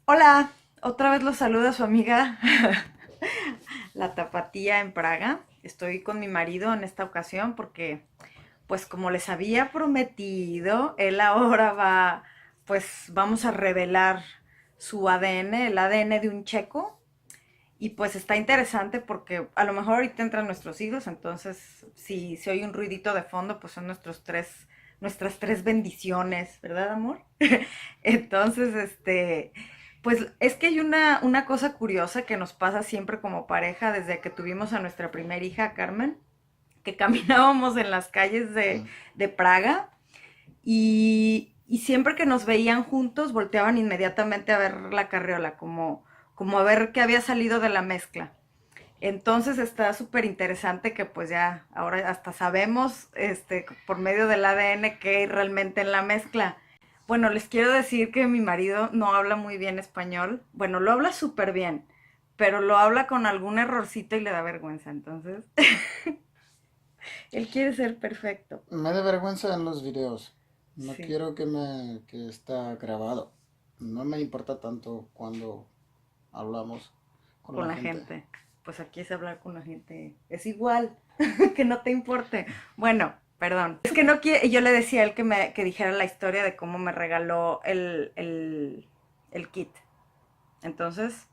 Hola, otra vez los saluda su amiga la Tapatía en Praga. Estoy con mi marido en esta ocasión porque, pues como les había prometido, él ahora va, pues vamos a revelar su ADN, el ADN de un checo. Y pues está interesante porque a lo mejor ahorita entran nuestros hijos, entonces si oye un ruidito de fondo, pues son nuestras tres bendiciones, ¿verdad, amor? Entonces, pues es que hay una cosa curiosa que nos pasa siempre como pareja desde que tuvimos a nuestra primera hija, Carmen, que caminábamos en las calles Mm. de Praga y siempre que nos veían juntos volteaban inmediatamente a ver la carriola, como a ver qué había salido de la mezcla. Entonces está súper interesante que pues ya ahora hasta sabemos por medio del ADN qué hay realmente en la mezcla. Bueno, les quiero decir que mi marido no habla muy bien español. Bueno, lo habla súper bien, pero lo habla con algún errorcito y le da vergüenza. Entonces, él quiere ser perfecto. Me da vergüenza en los videos. No Sí, quiero que está grabado. No me importa tanto cuando hablamos con con la la gente. gente. Pues aquí es hablar con la gente. Es igual, que no te importe. Bueno, perdón. Es que no quiere, yo le decía a él que dijera la historia de cómo me regaló el kit. Entonces,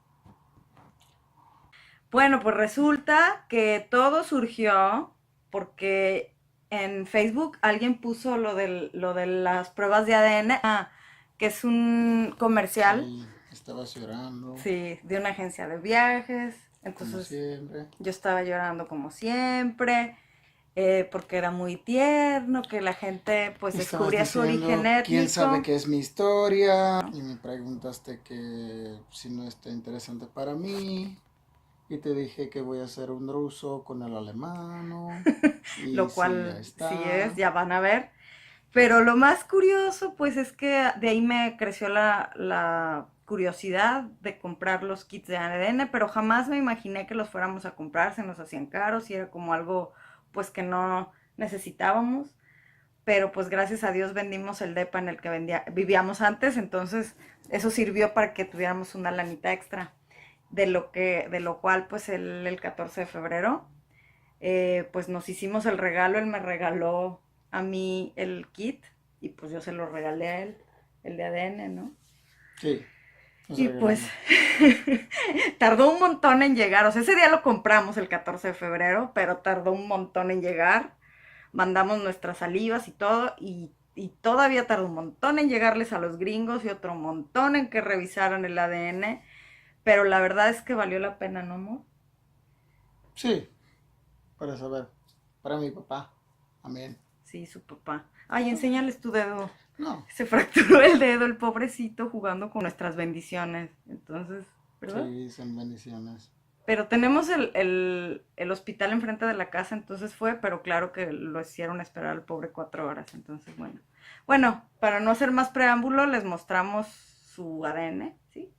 bueno, pues resulta que todo surgió porque en Facebook alguien puso lo de las pruebas de ADN, que es un comercial, Sí, estabas llorando, sí, de una agencia de viajes. como Entonces siempre. yo estaba llorando como siempre, porque era muy tierno, que la gente pues Estabas descubría su origen diciendo, ¿quién sabe étnico. qué es mi historia? Y me preguntaste que si no está interesante para mí. Y te dije que voy a hacer un ruso con el alemán. Y Lo sí, ya cual sí es, está. ya van a ver. Pero lo más curioso, pues es que de ahí me creció la curiosidad de comprar los kits de ADN, pero jamás me imaginé que los fuéramos a comprar, se nos hacían caros y era como algo pues que no necesitábamos. Pero pues gracias a Dios vendimos el depa en el que vivíamos antes, entonces eso sirvió para que tuviéramos una lanita extra, de lo cual pues el 14 de febrero pues nos hicimos el regalo, él me regaló a mí el kit y pues yo se lo regalé a él, el de ADN, ¿no? Sí, nos Y pues regalamos. tardó un montón en llegar, o sea, ese día lo compramos el 14 de febrero, pero tardó un montón en llegar, mandamos nuestras salivas y todo, y todavía tardó un montón en llegarles a los gringos y otro montón en que revisaran el ADN, pero la verdad es que valió la pena, ¿no, amor? Sí, para saber. Para mi papá. Amén. Sí, su papá. Ay, enséñales tu dedo. No, Se fracturó el dedo, el pobrecito, jugando con nuestras bendiciones. Entonces, ¿verdad? sí, son bendiciones. Pero tenemos el hospital enfrente de la casa, entonces fue, pero claro que lo hicieron esperar al pobre 4 horas. Entonces, bueno. Bueno, para no hacer más preámbulo, les mostramos su ADN, ¿sí?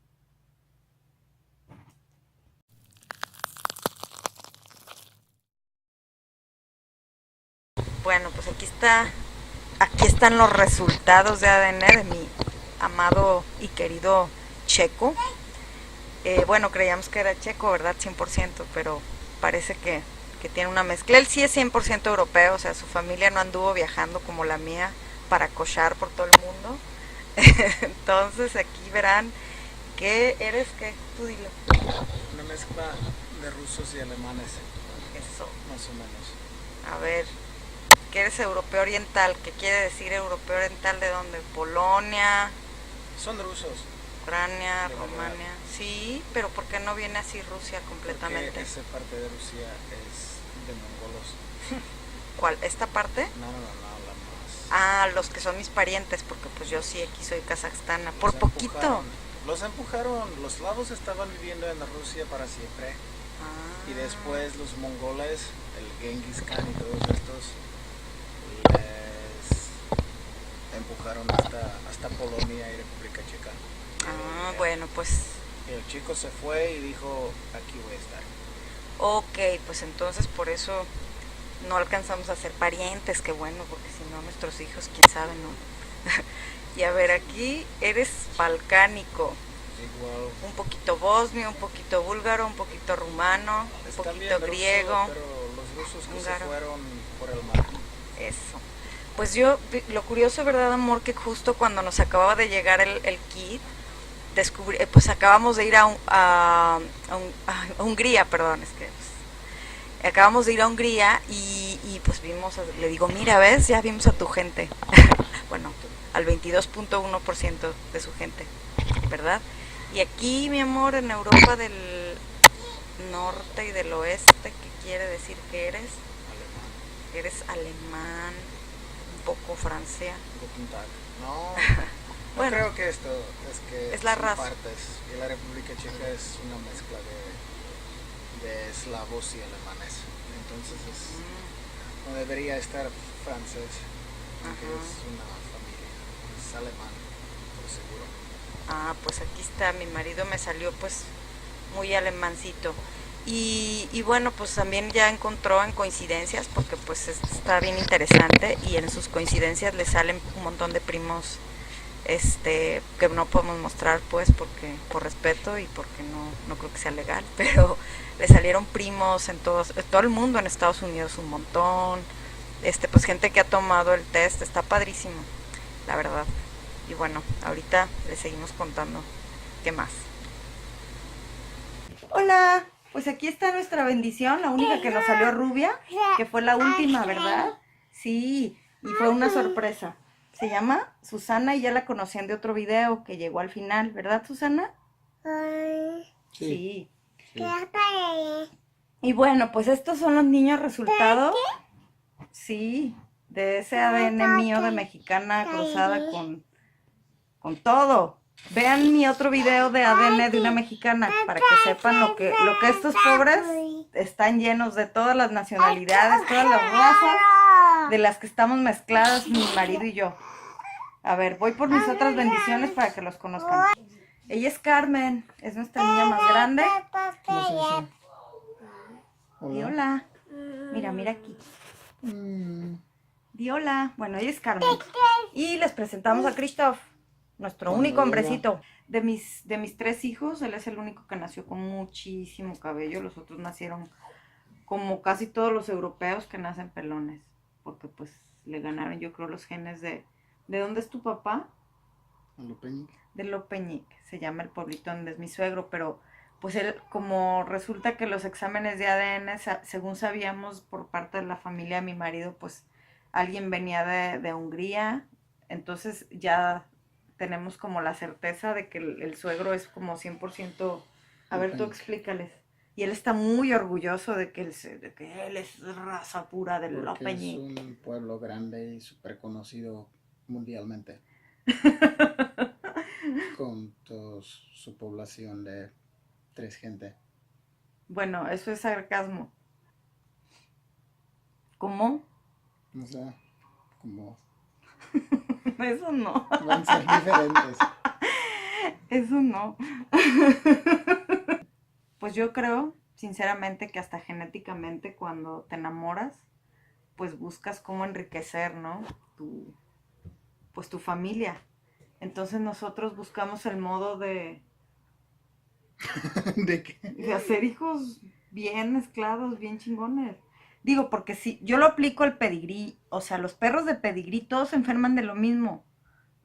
Bueno, pues aquí están los resultados de ADN de mi amado y querido Checo. Bueno, creíamos que era checo, ¿verdad? 100%, pero parece que tiene una mezcla. Él sí es 100% europeo, o sea, su familia no anduvo viajando como la mía para cochar por todo el mundo. Entonces aquí verán que eres, ¿qué? Tú dilo. Una mezcla de rusos y alemanes, Eso. más o menos. A ver, que eres europeo oriental. ¿Qué quiere decir europeo oriental? ¿De dónde? Polonia, Son rusos, Ucrania, de verdad, Rumania. Sí, pero ¿por qué no viene así Rusia porque completamente? esa parte de Rusia es de mongolos. ¿Cuál? ¿Esta parte? No, no, no, no, la más. Ah, los que son mis parientes, porque pues yo sí aquí soy kazajstana. Los Por poquito. empujaron, los empujaron, los slavos estaban viviendo en Rusia para siempre. Y Ah, después los mongoles, el Genghis Khan y todos estos, les empujaron hasta Polonia y República Checa. bueno, pues. El chico se fue y dijo, aquí voy a estar. Ok, pues entonces por eso no alcanzamos a ser parientes, qué bueno, porque si no nuestros hijos, quién sabe, ¿no? Y a ver, aquí eres balcánico. Igual. Un poquito bosnio, un poquito búlgaro, un poquito rumano, un Está poquito bien griego, ruso, pero los rusos que húngaro. se fueron por el mar. Eso. Pues yo, lo curioso, ¿verdad, amor? Que justo cuando nos acababa de llegar el kit, descubrí, pues acabamos de ir a Hungría, perdón, es que pues, acabamos de ir a Hungría y pues vimos, le digo, mira, ¿ves? Ya vimos a tu gente. Bueno, al 22.1% de su gente, ¿verdad? Y aquí, mi amor, en Europa del norte y del oeste, ¿qué quiere decir que eres? Alemán. Eres alemán, un poco francés. Guten Tag. No, no Bueno, creo que esto es que es la son raza. partes. Y la República Checa es una mezcla de eslavos y alemanes. Entonces no debería estar francés, porque Ajá. es una familia. Es alemán, por seguro. Ah, pues aquí está, mi marido me salió pues muy alemancito. Y bueno, pues también ya encontró en coincidencias, porque pues está bien interesante y en sus coincidencias le salen un montón de primos que no podemos mostrar pues porque por respeto y porque no creo que sea legal, pero le salieron primos en todo el mundo, en Estados Unidos un montón, pues gente que ha tomado el test, está padrísimo, la verdad. Y bueno, ahorita le seguimos contando qué más. Hola, pues aquí está nuestra bendición, la única que nos salió rubia, que fue la última, ¿verdad? Sí, y fue una sorpresa. Se llama Susana y ya la conocían de otro video que llegó al final, ¿verdad, Susana? Sí. Sí. Sí. Y bueno, pues estos son los niños resultados. Sí, de ese ADN mío de mexicana cruzada con todo. Vean mi otro video de ADN de una mexicana para que sepan lo que estos pobres están llenos de todas las nacionalidades, todas las razas de las que estamos mezcladas mi marido y yo. A ver, voy por mis otras bendiciones para que los conozcan. Ella es Carmen, es nuestra niña más grande. ¿Cómo se dice? Di Hola. hola. Mira, mira aquí. Mm, Di hola. Bueno, ella es Carmen. Y les presentamos a Christoph, nuestro Cuando único llega. hombrecito. De mis tres hijos, él es el único que nació con muchísimo cabello. Los otros nacieron como casi todos los europeos que nacen pelones. Porque pues le ganaron, yo creo, los genes de... ¿De dónde es tu papá? Alopeñic. De Lopeñic, se llama el pueblito donde es mi suegro, pero pues él, como resulta que los exámenes de ADN, según sabíamos por parte de la familia de mi marido, pues alguien venía de Hungría, entonces ya tenemos como la certeza de que el suegro es como 100%, a ver, tú Lopeñic. explícales. Y él está muy orgulloso de que él es raza pura del Porque es Lopeñic. un pueblo grande y súper conocido mundialmente, con toda su población de 3 gente. Bueno, eso es sarcasmo. ¿Cómo? O sea, como Eso no. van a ser diferentes. Eso no. Pues yo creo, sinceramente, que hasta genéticamente cuando te enamoras, pues buscas cómo enriquecer, ¿no? Pues tu familia. Entonces nosotros buscamos el modo ¿De qué? de hacer hijos bien mezclados, bien chingones. Digo, porque si yo lo aplico al pedigrí, o sea, los perros de pedigrí todos se enferman de lo mismo.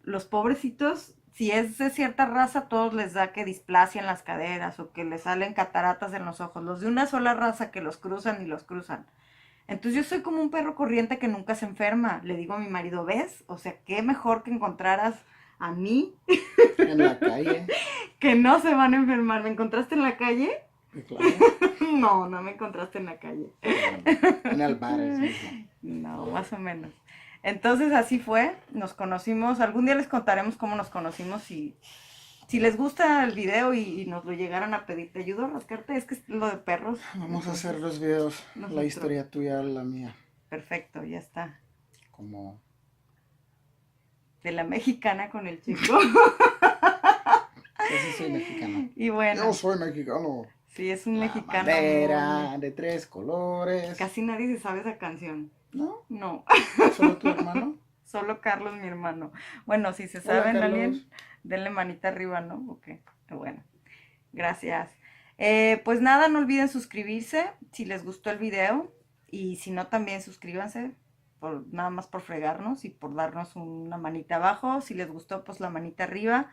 Los pobrecitos, si es de cierta raza, todos les da que displasia en las caderas o que les salen cataratas en los ojos. Los de una sola raza que los cruzan y los cruzan. Entonces yo soy como un perro corriente que nunca se enferma. Le digo a mi marido, ¿ves? O sea, qué mejor que encontraras a mí En la calle. que no se van a enfermar. ¿Me encontraste en la calle? Claro. No, no me encontraste en la calle. En el bar es mismo. No, más o menos. Entonces así fue, nos conocimos, algún día les contaremos cómo nos conocimos y si les gusta el video y nos lo llegaran a pedir, te ayudo a rascarte, es que es lo de perros. Vamos a hacer los videos. Nosotros. La historia tuya, la mía. Perfecto, ya está. Como De la mexicana con el chico. yo sí soy mexicano. Y bueno. Yo soy mexicano. Sí, es un La mexicano. bandera de 3 colores. Casi nadie se sabe esa canción. ¿No? No. ¿Solo tu hermano? Solo Carlos, mi hermano. Bueno, si se Hola, saben Carlos. alguien, denle manita arriba, ¿no? ¿O qué? Bueno, gracias. Pues nada, no olviden suscribirse si les gustó el video y si no también suscríbanse, nada más por fregarnos y por darnos una manita abajo. Si les gustó, pues la manita arriba.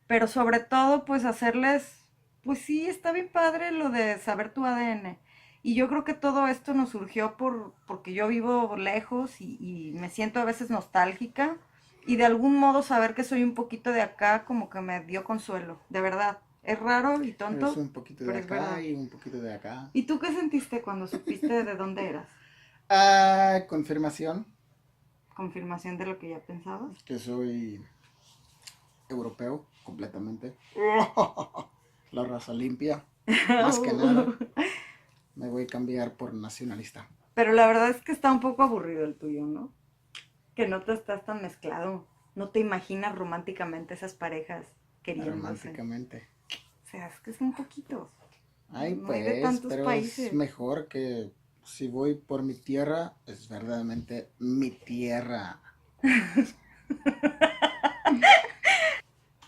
Pero sobre todo, pues hacerles, pues sí, está bien padre lo de saber tu ADN. Y yo creo que todo esto nos surgió porque yo vivo lejos y me siento a veces nostálgica. Y de algún modo saber que soy un poquito de acá como que me dio consuelo, de verdad. Es raro y Es tonto, un poquito de pero es acá verdad. y un poquito de acá. ¿Y tú qué sentiste cuando supiste de dónde eras? Ah, confirmación ¿Confirmación de lo que ya pensabas? que soy europeo completamente. La raza limpia. Más que nada, me voy a cambiar por nacionalista. Pero la verdad es que está un poco aburrido el tuyo, ¿no? Que no te estás tan mezclado. No te imaginas románticamente esas parejas queriéndose. Románticamente. O sea, es que son poquitos. Ay, No hay de pues, tantos pero es países. mejor que si voy por mi tierra, es verdaderamente mi tierra.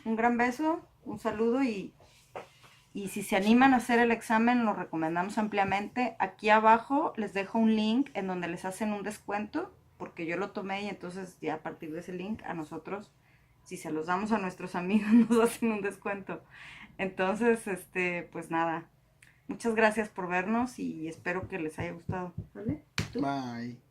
Un gran beso, un saludo y si se animan a hacer el examen, lo recomendamos ampliamente. Aquí abajo les dejo un link en donde les hacen un descuento, porque yo lo tomé y entonces ya a partir de ese link a nosotros, si se los damos a nuestros amigos, nos hacen un descuento. Entonces, pues nada, muchas gracias por vernos y espero que les haya gustado. ¿Vale? ¿Tú? Bye.